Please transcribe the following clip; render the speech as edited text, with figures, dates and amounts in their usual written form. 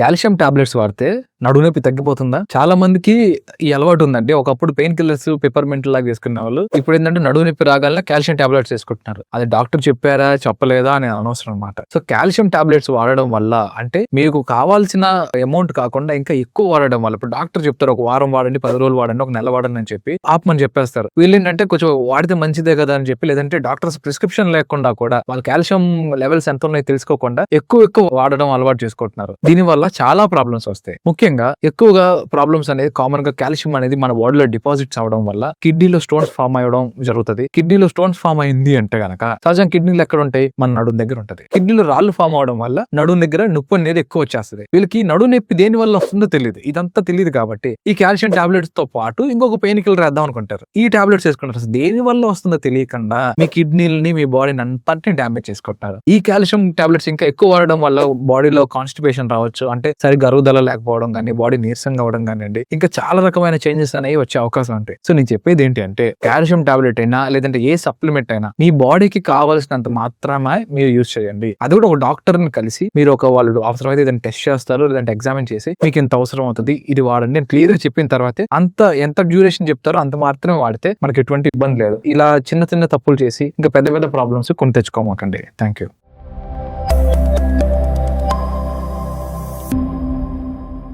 Calcium tablets వాడితే నడుము నొప్పి తగ్గిపోతుందా? చాలా మందికి ఈ అలవాటు ఉందండి. ఒకప్పుడు పెయిన్ కిల్లర్స్, పెప్పర్మెంట్ లాగా వేసుకునే వాళ్ళు ఇప్పుడు ఏంటంటే నడుము నొప్పి రాగానే కాల్షియం టాబ్లెట్స్ వేసుకుంటున్నారు. అది డాక్టర్ చెప్పారా చెప్పలేదా అని అనవసరం అనమాట. సో కాల్షియం టాబ్లెట్స్ వాడడం వల్ల అంటే మీకు కావాల్సిన అమౌంట్ కాకుండా ఇంకా ఎక్కువ వాడడం వల్ల, ఇప్పుడు డాక్టర్ చెప్తారు ఒక వారం వాడండి, 10 రోజులు వాడండి, ఒక నెల వాడండి అని చెప్పి ఆపమని చెప్పేస్తారు. వీళ్ళు ఏంటంటే కొంచెం వాడితే మంచిదే కదా అని చెప్పి, లేదంటే డాక్టర్స్ ప్రిస్క్రిప్షన్ లేకుండా కూడా వాళ్ళ కాల్షియం లెవెల్స్ ఎంత ఉన్నాయో తెలుసుకోకుండా ఎక్కువ వాడడం అలవాటు చేసుకుంటున్నారు. దీని వల్ల చాలా ప్రాబ్లమ్స్ వస్తాయి. ముఖ్యంగా ఎక్కువగా ప్రాబ్లమ్స్ అనేది కామన్ గా కాల్షియం అనేది మన బాడీలో డిపాజిట్స్ అవడం వల్ల కిడ్నీలో స్టోన్స్ ఫామ్ అవ్వడం జరుగుతుంది. కిడ్నీలో స్టోన్స్ ఫామ్ అయింది అంటే గనక సహజంగా కిడ్నీలు ఎక్కడ ఉంటాయి? మన నడుం దగ్గర ఉంటది. కిడ్నీలో రాళ్ళు ఫామ్ అవడం వల్ల నడుం దగ్గర నొప్పి అనేది ఎక్కువ వచ్చేస్తుంది. వీళ్ళకి నడు నొప్పి దేని వల్ల వస్తుందో తెలియదు. ఇదంతా తెలియదు కాబట్టి ఈ కాల్షియం టాబ్లెట్స్ తో పాటు ఇంకొక పెయిన్ కిల్లర్ వేద్దాం అనుకుంటారు. ఈ టాబ్లెట్స్ వేసుకుంటారు. దేని వల్ల వస్తుందో తెలియకుండా మీ కిడ్నీలని, మీ బాడీని అంతటిని డ్యామేజ్ చేసుకుంటారు. ఈ కాల్షియం టాబ్లెట్స్ ఇంకా ఎక్కువ వాడడం వల్ల బాడీలో కాన్స్టిపేషన్ రావచ్చు, అంటే సరిగ్గా అరుగుదల లేకపోవడం కానీ, బాడీ నీరసంగా అవడం కానివ్వండి, ఇంకా చాలా రకమైన చేంజెస్ అనేవి వచ్చే అవకాశం ఉంటాయి. సో నేను చెప్పేది ఏంటి అంటే కాల్షియం టాబ్లెట్ అయినా లేదంటే ఏ సప్లిమెంట్ అయినా మీ బాడీకి కావాల్సినంత మాత్రమే మీరు యూజ్ చేయండి. అది కూడా ఒక డాక్టర్ ని కలిసి మీరు వాళ్ళు అవసరమైతే ఏదైనా టెస్ట్ చేస్తారు, లేదంటే ఎగ్జామిన్ చేసి మీకు ఇంత అవసరం అవుతుంది, ఇది వాడండి నేను క్లియర్ గా చెప్పిన తర్వాతే ఎంత డ్యూరేషన్ చెప్తారో అంత మాత్రమే వాడితే మనకి ఎటువంటి ఇబ్బంది లేదు. ఇలా చిన్న తప్పులు చేసి ఇంకా పెద్ద ప్రాబ్లమ్స్ కొని తెచ్చుకోమాకండి. Thank you.